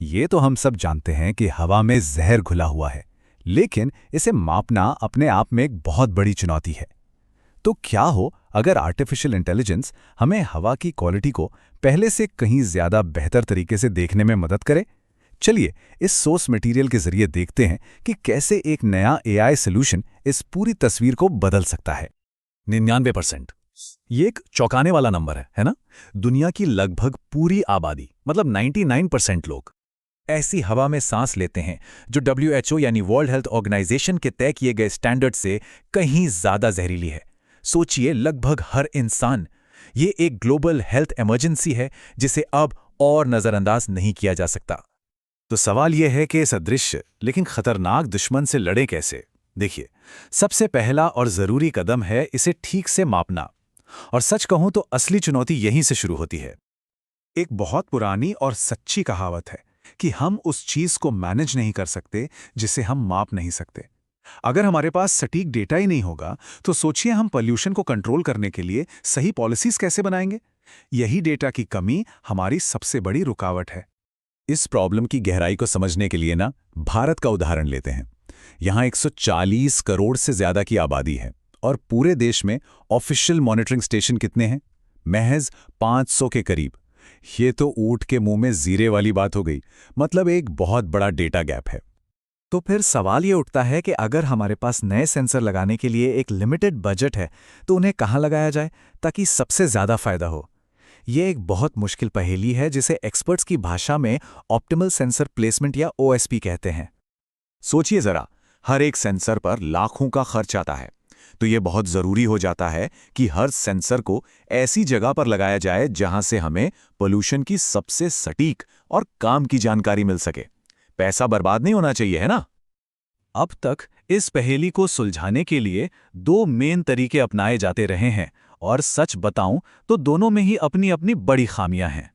ये तो हम सब जानते हैं कि हवा में जहर घुला हुआ है, लेकिन इसे मापना अपने आप में एक बहुत बड़ी चुनौती है। तो क्या हो अगर आर्टिफिशियल इंटेलिजेंस हमें हवा की क्वालिटी को पहले से कहीं ज्यादा बेहतर तरीके से देखने में मदद करे? चलिए इस सोर्स मटेरियल के जरिए देखते हैं कि कैसे एक नया एआई सॉल्यूशन इस पूरी तस्वीर को बदल सकता है। 99%। ये एक चौंकाने वाला नंबर है ना? दुनिया की लगभग पूरी आबादी, मतलब 99% लोग ऐसी हवा में सांस लेते हैं जो WHO यानी वर्ल्ड हेल्थ ऑर्गेनाइजेशन के तय किए गए स्टैंडर्ड से कहीं ज्यादा जहरीली है। सोचिए, लगभग हर इंसान। ये एक ग्लोबल हेल्थ इमरजेंसी है जिसे अब और नजरअंदाज नहीं किया जा सकता। तो सवाल यह है कि इस अदृश्य लेकिन खतरनाक दुश्मन से लड़े कैसे? देखिए, सबसे पहला और जरूरी कदम है इसे ठीक से मापना। और सच कहूं तो असली चुनौती यहीं से शुरू होती है। एक बहुत पुरानी और सच्ची कहावत है कि हम उस चीज को मैनेज नहीं कर सकते जिसे हम माप नहीं सकते। अगर हमारे पास सटीक डेटा ही नहीं होगा तो सोचिए हम पॉल्यूशन को कंट्रोल करने के लिए सही पॉलिसीज कैसे बनाएंगे? यही डेटा की कमी हमारी सबसे बड़ी रुकावट है। इस प्रॉब्लम की गहराई को समझने के लिए भारत का उदाहरण लेते हैं। यहाँ 140 करोड़ से ज्यादा की आबादी है और पूरे देश में ऑफिशियल मॉनिटरिंग स्टेशन कितने हैं? महज 500 के करीब। ये तो ऊंट के मुंह में जीरे वाली बात हो गई। मतलब एक बहुत बड़ा डेटा गैप है। तो फिर सवाल ये उठता है कि अगर हमारे पास नए सेंसर लगाने के लिए एक लिमिटेड बजट है तो उन्हें कहाँ लगाया जाए ताकि सबसे ज्यादा फायदा हो? ये एक बहुत मुश्किल पहेली है जिसे एक्सपर्ट्स की भाषा में ऑप्टिमल सेंसर प्लेसमेंट या OSP कहते हैं। सोचिए जरा, हर एक सेंसर पर लाखों का खर्च आता है, तो ये बहुत जरूरी हो जाता है कि हर सेंसर को ऐसी जगह पर लगाया जाए जहां से हमें पोल्यूशन की सबसे सटीक और काम की जानकारी मिल सके। पैसा बर्बाद नहीं होना चाहिए, है ना? अब तक इस पहेली को सुलझाने के लिए दो मेन तरीके अपनाए जाते रहे हैं और सच बताऊं तो दोनों में ही अपनी अपनी बड़ी खामियां हैं।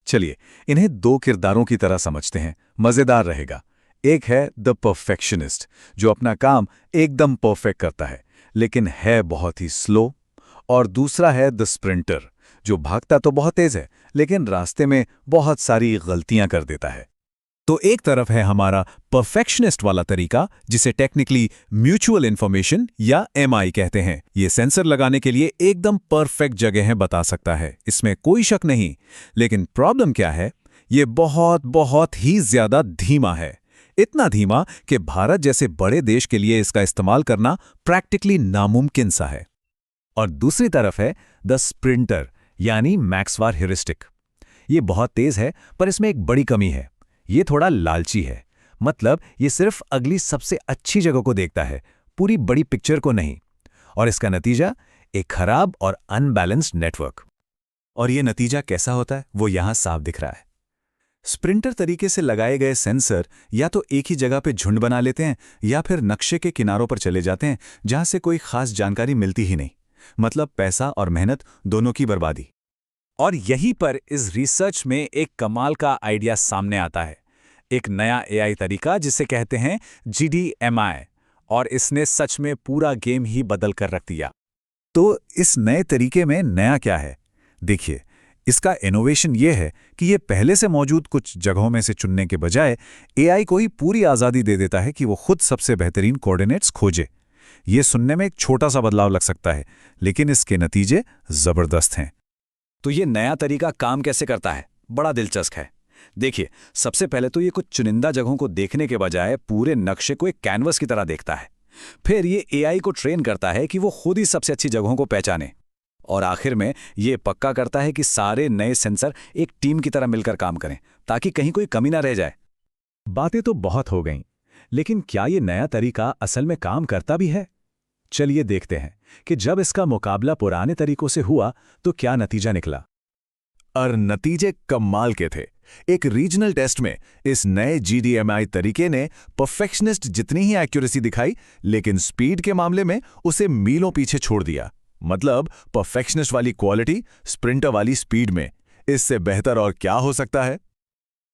चलिए इन्हें दो किरदारों की तरह समझते हैं, मजेदार रहेगा। एक है द परफेक्शनिस्ट, जो अपना काम एकदम परफेक्ट करता है लेकिन है बहुत ही स्लो। और दूसरा है द स्प्रिंटर, जो भागता तो बहुत तेज है लेकिन रास्ते में बहुत सारी गलतियां कर देता है। तो एक तरफ है हमारा परफेक्शनिस्ट वाला तरीका, जिसे टेक्निकली म्यूचुअल इंफॉर्मेशन या MI कहते हैं। ये सेंसर लगाने के लिए एकदम परफेक्ट जगह बता सकता है, इसमें कोई शक नहीं। लेकिन प्रॉब्लम क्या है? ये बहुत बहुत ही ज्यादा धीमा है। इतना धीमा कि भारत जैसे बड़े देश के लिए इसका इस्तेमाल करना प्रैक्टिकली नामुमकिन सा है। और दूसरी तरफ है द स्प्रिंटर यानी मैक्सवार ह्यूरिस्टिक। ये बहुत तेज है पर इसमें एक बड़ी कमी है, ये थोड़ा लालची है। मतलब ये सिर्फ अगली सबसे अच्छी जगह को देखता है, पूरी बड़ी पिक्चर को नहीं। और इसका नतीजा एक खराब और अनबैलेंस्ड नेटवर्क। और ये नतीजा कैसा होता है वो यहां साफ दिख रहा है। स्प्रिंटर तरीके से लगाए गए सेंसर या तो एक ही जगह पे झुंड बना लेते हैं या फिर नक्शे के किनारों पर चले जाते हैं जहां से कोई खास जानकारी मिलती ही नहीं। मतलब पैसा और मेहनत दोनों की बर्बादी। और यहीं पर इस रिसर्च में एक कमाल का आइडिया सामने आता है, एक नया AI तरीका जिसे कहते हैं GDMI। और इसने सच में पूरा गेम ही बदल कर रख दिया। तो इस नए तरीके में नया क्या है? देखिए, इसका इनोवेशन ये है कि ये पहले से मौजूद कुछ जगहों में से चुनने के बजाय AI को ही पूरी आज़ादी दे देता है कि वो खुद सबसे बेहतरीन कोऑर्डिनेट्स खोजे। ये सुनने में एक छोटा सा बदलाव लग सकता है, लेकिन इसके नतीजे जबरदस्त हैं। तो ये नया तरीका काम कैसे करता है? बड़ा दिलचस्प है। देखिए, सबसे पहले तो ये कुछ चुनिंदा जगहों को देखने के बजाय पूरे नक्शे को एक कैनवस की तरह देखता है। फिर ये AI को ट्रेन करता है कि वो खुद ही सबसे अच्छी जगहों को पहचाने। और आखिर में ये पक्का करता है कि सारे नए सेंसर एक टीम की तरह मिलकर काम करें ताकि कहीं कोई कमी ना रह जाए। बातें तो बहुत हो गईं, लेकिन क्या ये नया तरीका असल में काम करता भी है? चलिए देखते हैं कि जब इसका मुकाबला पुराने तरीकों से हुआ तो क्या नतीजा निकला। और नतीजे कमाल के थे। एक रीजनल टेस्ट में इस नए GDMI तरीके ने परफेक्शनिस्ट जितनी ही एक्यूरेसी दिखाई, लेकिन स्पीड के मामले में उसे मीलों पीछे छोड़ दिया। मतलब परफेक्शनिस्ट वाली क्वालिटी स्प्रिंटर वाली स्पीड में। इससे बेहतर और क्या हो सकता है?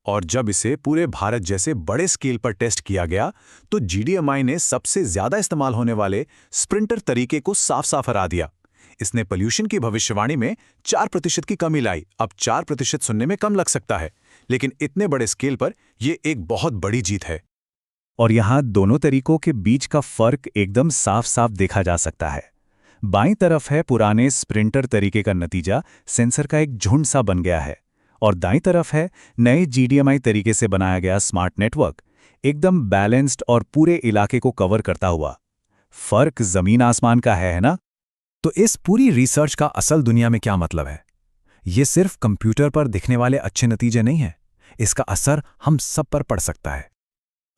और जब इसे पूरे भारत जैसे बड़े स्केल पर टेस्ट किया गया तो GDMI ने सबसे ज्यादा इस्तेमाल होने वाले स्प्रिंटर तरीके को साफ साफ हरा दिया। इसने पोल्यूशन की भविष्यवाणी में 4% की कमी लाई। अब 4% सुनने में कम लग सकता है, लेकिन इतने बड़े स्केल पर यह एक बहुत बड़ी जीत है। और यहाँ दोनों तरीकों के बीच का फर्क एकदम साफ साफ देखा जा सकता है। बाईं तरफ है पुराने स्प्रिंटर तरीके का नतीजा, सेंसर का एक झुंड सा बन गया है, और दाईं तरफ है नए GDMI तरीके से बनाया गया स्मार्ट नेटवर्क, एकदम बैलेंस्ड और पूरे इलाके को कवर करता हुआ। फर्क जमीन आसमान का है ना? तो इस पूरी रिसर्च का असल दुनिया में क्या मतलब है? ये सिर्फ कंप्यूटर पर दिखने वाले अच्छे नतीजे नहीं हैं, इसका असर हम सब पर पड़ सकता है।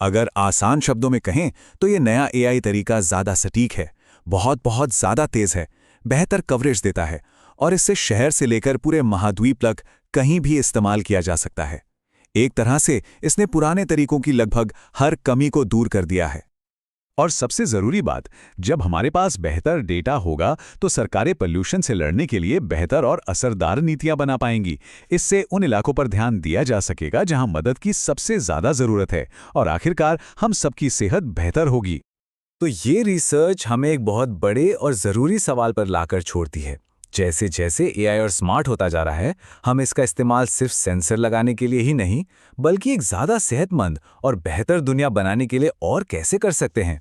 अगर आसान शब्दों में कहें तो ये नया AI तरीका ज़्यादा सटीक है, बहुत बहुत ज़्यादा तेज़ है, बेहतर कवरेज देता है, और इससे शहर से लेकर पूरे महाद्वीप तक कहीं भी इस्तेमाल किया जा सकता है। एक तरह से इसने पुराने तरीकों की लगभग हर कमी को दूर कर दिया है। और सबसे ज़रूरी बात, जब हमारे पास बेहतर डेटा होगा तो सरकारें पोल्यूशन से लड़ने के लिए बेहतर और असरदार नीतियां बना पाएंगी। इससे उन इलाकों पर ध्यान दिया जा सकेगा जहां मदद की सबसे ज़्यादा ज़रूरत है, और आखिरकार हम सबकी सेहत बेहतर होगी। तो ये रिसर्च हमें एक बहुत बड़े और ज़रूरी सवाल पर लाकर छोड़ती है। जैसे जैसे AI और स्मार्ट होता जा रहा है, हम इसका इस्तेमाल सिर्फ सेंसर लगाने के लिए ही नहीं, बल्कि एक ज़्यादा सेहतमंद और बेहतर दुनिया बनाने के लिए और कैसे कर सकते हैं।